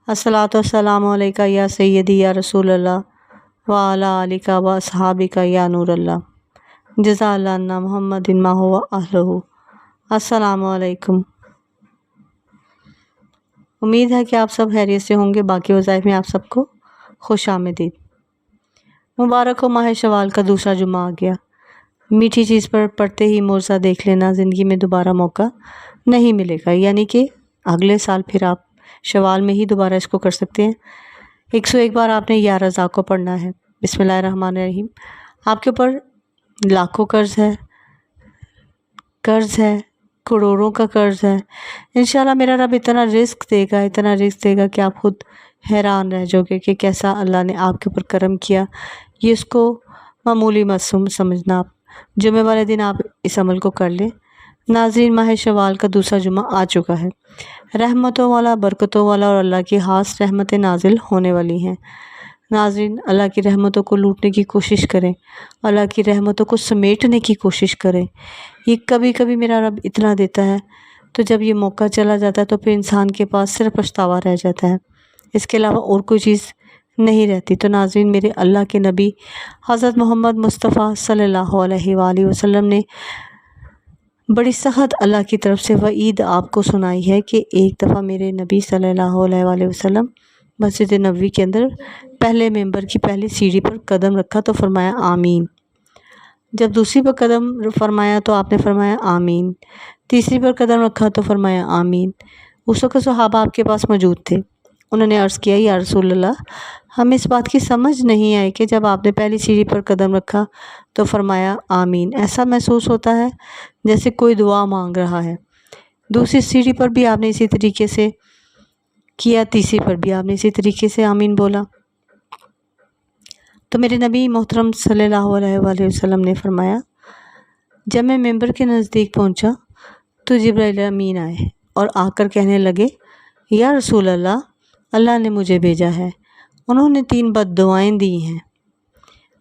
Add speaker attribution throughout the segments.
Speaker 1: अस्सलातु वस्सलामु अलैका या सय्यदी या रसूल अल्लाह व अला आलिका व अस्हाबिका या नूर अल्लाह जज़ा अल्लाह अन्ना मुहम्मदिन मा हुवा अहलुहु। अस्सलामु अलैकुम। उम्मीद है कि आप सब खैरियत से होंगे। बाकी वज़ाइफ में आप सबको खुश आमदीद। मुबारक हो, माह शवाल का दूसरा जुमा आ गया। मीठी चीज़ पर पढ़ते ही मोर्चा देख लेना, ज़िंदगी में दोबारा मौका नहीं मिलेगा, यानी कि अगले साल फिर आप शवाल में ही दोबारा इसको कर सकते हैं। 101 बार आपने या रज़ा को पढ़ना है। बिस्मिल्लाहिर्रहमानिर्रहीम। आपके ऊपर लाखों कर्ज़ है, करोड़ों का कर्ज़ है। इंशाल्लाह मेरा रब इतना रिस्क देगा कि आप खुद हैरान रह जाओगे कि कैसा अल्लाह ने आपके ऊपर करम किया। ये इसको मामूली मत समझना। आप जुमे वाले दिन आप इस अमल को कर लें। नाज़रीन, माह शवाल का दूसरा जुमा आ चुका है। रहमतों वाला, बरकतों वाला और अल्लाह की ख़ास रहमतें नाजिल होने वाली हैं। नाज़रीन, अल्लाह की रहमतों को लूटने की कोशिश करें, अल्लाह की रहमतों को समेटने की कोशिश करें। ये कभी कभी मेरा रब इतना देता है, तो जब ये मौका चला जाता है तो फिर इंसान के पास सिर्फ पछतावा रह जाता है, इसके अलावा और कोई चीज़ नहीं रहती। तो नाज़रीन, मेरे अल्लाह के नबी हज़रत मोहम्मद मुस्तफ़ा सल्लल्लाहु अलैहि वसल्लम ने बड़ी सख्त अल्लाह की तरफ से वईद आपको सुनाई है कि एक दफ़ा मेरे नबी सल्लल्लाहु अलैहि वसल्लम मस्जिद नबवी के अंदर पहले मेंबर की पहली सीढ़ी पर कदम रखा तो फरमाया आमीन। जब दूसरी पर कदम फरमाया तो आपने फरमाया आमीन। तीसरी पर कदम रखा तो फरमाया आमीन। उस वक्त सहाबा आपके पास मौजूद थे। उन्होंने अर्ज़ किया, या रसूल अल्लाह, हमें इस बात की समझ नहीं आई कि जब आपने पहली सीढ़ी पर कदम रखा तो फरमाया आमीन, ऐसा महसूस होता है जैसे कोई दुआ मांग रहा है। दूसरी सीढ़ी पर भी आपने इसी तरीके से किया, तीसरी पर भी आपने इसी तरीके से आमीन बोला। तो मेरे नबी मोहतरम सल्लल्लाहु अलैहि वसल्लम ने फरमाया, जब मैं मेंबर के नज़दीक पहुंचा तो जिब्राइल अमीन आए और आकर कहने लगे, या रसूल अल्लाह, अल्लाह ने मुझे भेजा है। उन्होंने 3 बद्दुआएं दी हैं।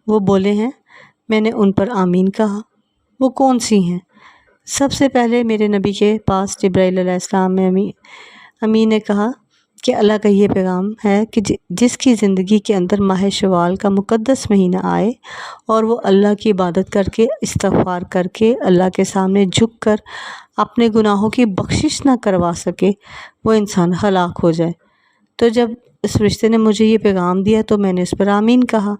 Speaker 1: वो बोले हैं, मैंने उन पर आमीन कहा। वो कौन सी हैं? सबसे पहले मेरे नबी के पास जिब्राइल अलैहिस्सलाम में अमीन ने कहा कि अल्लाह का ये पैगाम है कि जिसकी ज़िंदगी के अंदर माह शवाल का मुक़द्दस महीना आए और वो अल्लाह की इबादत करके, इस्तग़फ़ार करके, अल्लाह के सामने झुक कर अपने गुनाहों की बख्शिश ना करवा सके, वो इंसान हलाक हो जाए। तो जब इस रिश्ते ने मुझे ये पैगाम दिया तो मैंने इस पर आमीन कहा।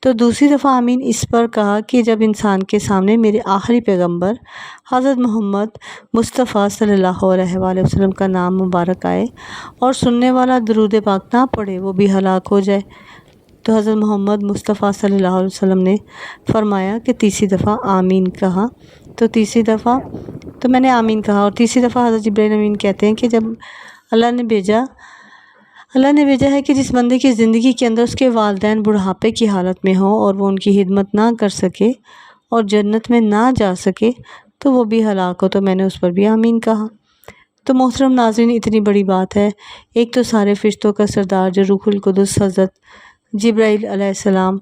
Speaker 1: तो दूसरी दफ़ा आमीन इस पर कहा कि जब इंसान के सामने मेरे आखिरी पैगंबर हज़रत मोहम्मद मुस्तफ़ा सल्लल्लाहु अलैहि वसल्लम का नाम मुबारक आए और सुनने वाला दरूद पाक ना पढ़े, वो भी हलाक हो जाए। तो हज़रत मोहम्मद मुस्तफ़ा सल्लल्लाहु अलैहि वसल्लम ने फरमाया कि तीसरी दफ़ा आमीन कहा। तो तीसरी दफ़ा तो मैंने आमीन कहा और तीसरी दफ़ा हज़रत जिब्राइल अमीन कहते हैं कि जब अल्लाह ने भेजा है कि जिस बंदे की ज़िंदगी के अंदर उसके वालिदैन बुढ़ापे की हालत में हो और वो उनकी खिदमत ना कर सके और जन्नत में ना जा सके तो वो भी हलाक हो। तो मैंने उस पर भी आमीन कहा। तो मोहतरम नाज़रीन, इतनी बड़ी बात है। एक तो सारे फ़रिश्तों का सरदार जो रूहुल कुद्दुस हज़रत जिब्राइल अलैहिस्सलाम,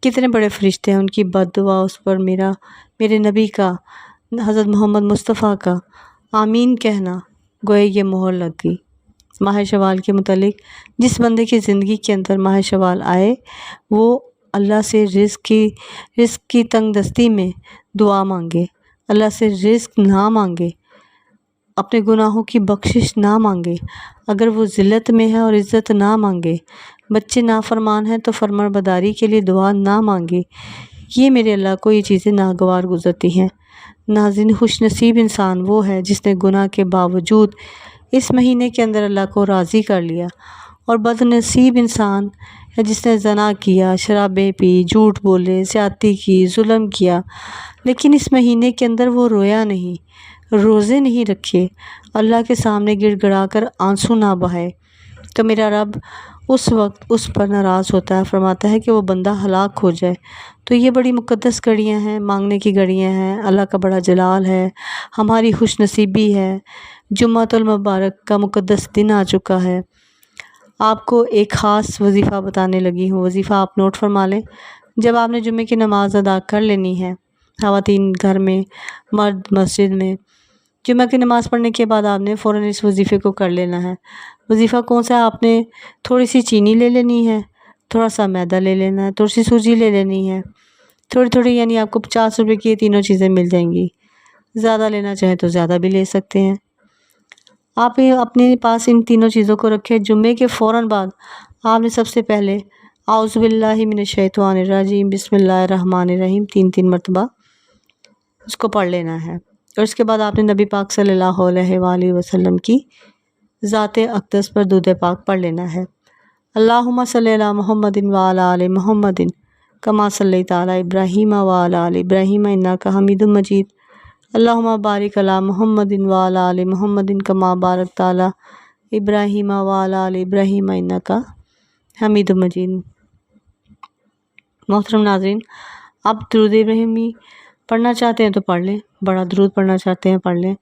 Speaker 1: कितने बड़े फ़रिश्ते हैं, उनकी बद्दुआ उस पर मेरे नबी का, हज़रत मोहम्मद मुस्तफ़ा का आमीन कहना, गोया ये मोहर लग गई। माह शवाल के मुतालिक जिस बंदे की ज़िंदगी के अंदर माह शवाल आए वो अल्लाह से रिज़्क़ की तंगदस्ती में दुआ मांगे, अल्लाह से रिज़्क़ ना मांगे, अपने गुनाहों की बख्शिश ना मांगे, अगर वो ज़िल्लत में है और इज़्ज़त ना मांगे, बच्चे नाफरमान हैं तो फरमाबरदारी के लिए दुआ ना मांगे, ये मेरे अल्लाह को ये चीज़ें नागवार गुज़रती हैं। नाज़रीन, खुशनसीब इंसान वो है जिसने गुनाह के बावजूद इस महीने के अंदर अल्लाह को राज़ी कर लिया, और बदनसीब इंसान है जिसने ज़ना किया, शराबें पी, झूठ बोले, ज़्यादती की, जुल्म किया, लेकिन इस महीने के अंदर वो रोया नहीं, रोज़े नहीं रखे, अल्लाह के सामने गिड़गिड़ा कर आंसू ना बहाए। तो मेरा रब उस वक्त उस पर नाराज़ होता है, फरमाता है कि वो बंदा हलाक हो जाए। तो ये बड़ी मुक़द्दस घड़ियाँ हैं, मांगने की घड़ियाँ हैं, अल्लाह का बड़ा जलाल है, हमारी खुशनसीबी है। जुम्मतुल मुबारक का मुक़द्दस दिन आ चुका है। आपको एक ख़ास वजीफ़ा बताने लगी हूँ। वजीफ़ा आप नोट फरमा लें। जब आपने जुम्मे की नमाज़ अदा कर लेनी है, ख़वातीन घर में, मर्द मस्जिद में, جمعہ کی نماز پڑھنے کے بعد آپ نے فوراً اس وظیفے کو کر لینا ہے۔ وظیفہ کون سا ہے؟ آپ نے تھوڑی سی چینی لے لینی ہے، تھوڑا سا میدا لے لینا ہے، تھوڑی سی سوجی لے لینی ہے، تھوڑی تھوڑی، یعنی آپ کو 50 روپے کی یہ تینوں چیزیں مل جائیں گی۔ زیادہ لینا چاہیں تو زیادہ بھی لے سکتے ہیں۔ آپ اپنے پاس ان تینوں چیزوں کو رکھے۔ جمعے کے فوراً بعد آپ نے سب سے پہلے اعوذ باللہ من الشیطان الرجیم بسم اللہ الرحمن الرحیم 3 مرتبہ اس کو پڑھ لینا ہے، اور اس کے بعد آپ نے نبی پاک صلی اللہ علیہ وآلہ وسلم کی ذات اقدس پر درود پاک پڑھ لینا ہے۔ اللہم صلی علی محمد وعلی آل محمد کما صلیت علی ابراہیم وعلی آل ابراہیم انک حمید مجید۔ اللہم بارک علی محمد وعلی آل محمد کما بارکت علی ابراہیم وعلی آل ابراہیم انک حمید مجید۔ محترم ناظرین، آپ درود ابراہیمی پڑھنا چاہتے ہیں تو پڑھ لیں، بڑا درود پڑھنا چاہتے ہیں پڑھ لیں،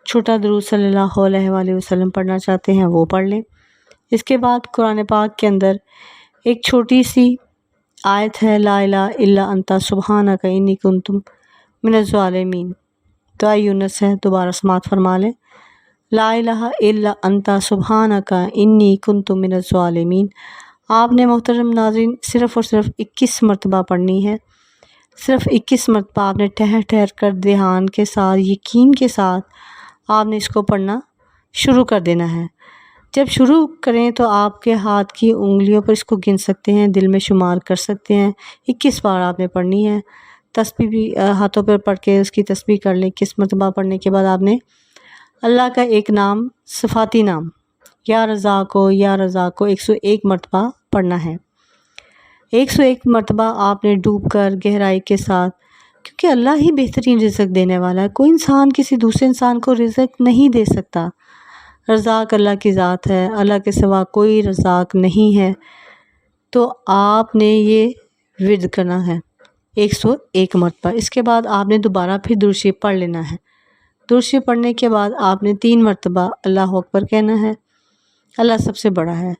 Speaker 1: چھوٹا درود صلی اللہ علیہ وآلہ وسلم پڑھنا چاہتے ہیں وہ پڑھ لیں۔ اس کے بعد قرآن پاک کے اندر ایک چھوٹی سی آیت ہے، لا الہ الا انت سبحانک انی کنت من الظالمین، دعا یونس ہے، دوبارہ سماعت فرما لیں۔ لا الہ الا انت سبحانک انی کنت من الظالمین آپ نے محترم ناظرین صرف اور صرف 21 مرتبہ پڑھنی ہے۔ صرف 21 مرتبہ آپ نے ٹھہر ٹھہر کر دھیان کے ساتھ، یقین کے ساتھ آپ نے اس کو پڑھنا شروع کر دینا ہے۔ جب شروع کریں تو آپ کے ہاتھ کی انگلیوں پر اس کو گن سکتے ہیں، دل میں شمار کر سکتے ہیں۔ 21 بار آپ نے پڑھنی ہے۔ تسبیح بھی ہاتھوں پر پڑھ کے اس کی تسبیح کر لیں۔ 21 مرتبہ پڑھنے کے بعد آپ نے اللہ کا ایک نام، صفاتی نام یا رزاق یا رزاق 101 مرتبہ پڑھنا ہے۔ 101 مرتبہ آپ نے ڈوب کر گہرائی کے ساتھ، کیونکہ اللہ ہی بہترین رزق دینے والا ہے، کوئی انسان کسی دوسرے انسان کو رزق نہیں دے سکتا۔ رزاق اللہ کی ذات ہے، اللہ کے سوا کوئی رزاق نہیں ہے۔ تو آپ نے یہ ورد کرنا ہے 101 مرتبہ۔ اس کے بعد آپ نے دوبارہ پھر درود شریف پڑھ لینا ہے۔ درود شریف پڑھنے کے بعد آپ نے 3 مرتبہ اللہ اکبر کہنا ہے۔ اللہ سب سے بڑا ہے۔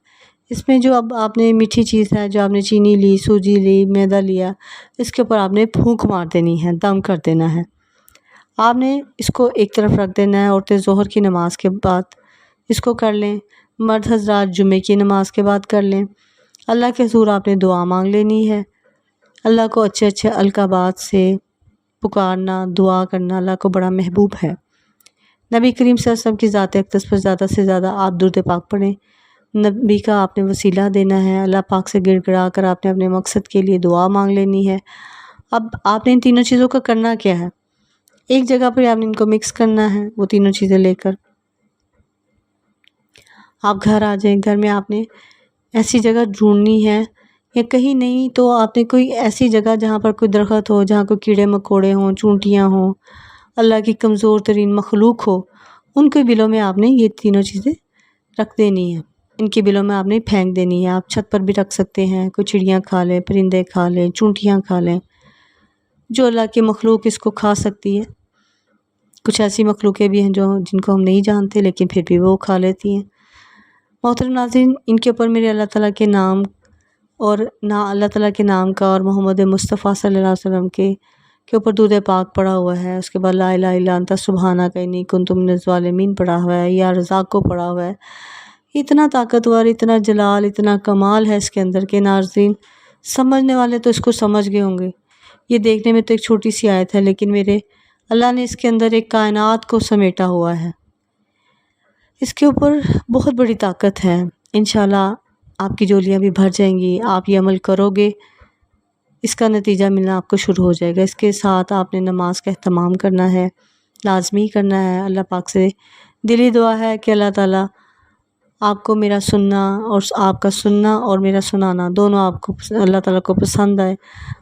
Speaker 1: اس میں جو اب آپ نے میٹھی چیز ہے، جو آپ نے چینی لی، سوجی لی، میدا لیا، اس کے اوپر آپ نے پھونک مار دینی ہے، دم کر دینا ہے۔ آپ نے اس کو ایک طرف رکھ دینا ہے۔ عورتیں ظہر کی نماز کے بعد اس کو کر لیں، مرد حضرات جمعے کی نماز کے بعد کر لیں۔ اللہ کے حضور آپ نے دعا مانگ لینی ہے۔ اللہ کو اچھے اچھے القابات سے پکارنا، دعا کرنا اللہ کو بڑا محبوب ہے۔ نبی کریم صلی اللہ علیہ وسلم کی ذات اقدس پر زیادہ سے زیادہ آپ درود پاک پڑھیں۔ نبی کا آپ نے وسیلہ دینا ہے۔ اللہ پاک سے گڑ گڑا کر آپ نے اپنے مقصد کے لیے دعا مانگ لینی ہے۔ اب آپ نے ان تینوں چیزوں کا کرنا کیا ہے؟ ایک جگہ پر آپ نے ان کو مکس کرنا ہے، وہ تینوں چیزیں لے کر آپ گھر آ جائیں۔ گھر میں آپ نے ایسی جگہ ڈھونڈنی ہے، یا کہیں نہیں تو آپ نے کوئی ایسی جگہ جہاں پر کوئی درخت ہو، جہاں کوئی کیڑے مکوڑے ہوں، چونٹیاں ہوں، اللہ کی کمزور ترین مخلوق ہو، ان کے بلوں میں آپ نے یہ تینوں چیزیں رکھ دینی ہیں۔ ان کے بلوں میں آپ نے پھینک دینی ہے۔ آپ چھت پر بھی رکھ سکتے ہیں، کوئی چڑیاں کھا لیں، پرندے کھا لیں، چونٹیاں کھا لیں، جو اللہ کی مخلوق اس کو کھا سکتی ہے۔ کچھ ایسی مخلوقیں بھی ہیں جن کو ہم نہیں جانتے، لیکن پھر بھی وہ کھا لیتی ہیں۔ محترم ناظرین، ان کے اوپر میرے اللہ تعالیٰ کے نام اور اللہ تعالیٰ کے نام کا اور محمد مصطفیٰ صلی اللہ علیہ وسلم کے اوپر درود پاک پڑھا ہوا ہے۔ اس کے بعد لا الہ الا انت سبحانک انی کنت من الظالمین پڑھا ہوا ہے، یا رزاق کو پڑھا ہوا ہے۔ اتنا طاقتور، اتنا جلال، اتنا کمال ہے اس کے اندر کہ ناظرین سمجھنے والے تو اس کو سمجھ گئے ہوں گے۔ یہ دیکھنے میں تو ایک چھوٹی سی آیت ہے، لیکن میرے اللہ نے اس کے اندر ایک کائنات کو سمیٹا ہوا ہے۔ اس کے اوپر بہت بڑی طاقت ہے۔ انشاءاللہ آپ کی جولیاں بھی بھر جائیں گی۔ آپ یہ عمل کرو گے، اس کا نتیجہ ملنا آپ کو شروع ہو جائے گا۔ اس کے ساتھ آپ نے نماز کا اہتمام کرنا ہے، لازمی کرنا ہے۔ اللہ پاک سے دلی دعا ہے کہ اللہ تعالیٰ آپ کو میرا سننا اور آپ کا سننا اور میرا سنانا دونوں آپ کو اللہ تعالیٰ کو پسند آئے،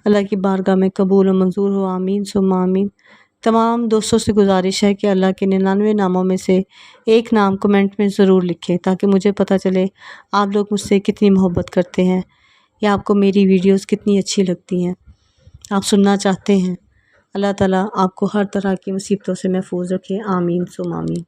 Speaker 1: اللہ کی بارگاہ میں قبول و منظور ہو۔ آمین ثم آمین۔ تمام دوستوں سے گزارش ہے کہ اللہ کے 99 ناموں میں سے ایک نام کمنٹ میں ضرور لکھیں، تاکہ مجھے پتہ چلے آپ لوگ مجھ سے کتنی محبت کرتے ہیں، یا آپ کو میری ویڈیوز کتنی اچھی لگتی ہیں، آپ سننا چاہتے ہیں۔ اللہ تعالیٰ آپ کو ہر طرح کی مصیبتوں سے محفوظ رکھے۔ آمین ثم آمین۔